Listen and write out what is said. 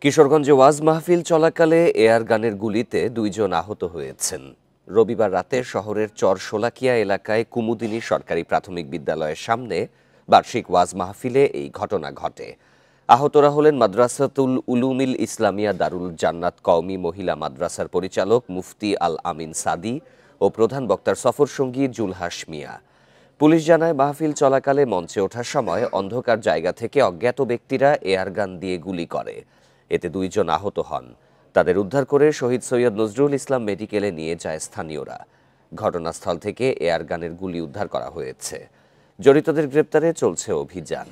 কিশোরগঞ্জে ওয়াজ মাহফিল চলাকালে এয়ার গানের গুলিতে ২ জন আহত হয়েছেন। রবিবার রাতে শহরের চর শোলাকিয়া এলাকায় কুমুদিনী সরকারি প্রাথমিক বিদ্যালয়ের সামনে বার্ষিক ওয়াজ মাহফিলে এই ঘটনা ঘটে। আহতরা হলেন মাদ্রাসাতুল উলুমিল ইসলামিয়া দারুল জান্নাত কওমি মহিলা মাদ্রাসার পরিচালক মুফতি আল আমিন সাদি ও প্রধান বক্তার সফরসঙ্গী জুলহাস মিয়া। পুলিশ জানায়, মাহফিল চলাকালে মঞ্চে ওঠার সময় অন্ধকার জায়গা থেকে অজ্ঞাত ব্যক্তিরা এয়ারগান দিয়ে গুলি করে। এতে ২ জন আহত হন। তাদের উদ্ধার করে শহীদ সৈয়দ নজরুল ইসলাম মেডিকেলে নিয়ে যায় স্থানীয়রা। ঘটনাস্থল থেকে এয়ারগানের গুলি উদ্ধার করা হয়েছে। জড়িতদের গ্রেপ্তারে চলছে অভিযান।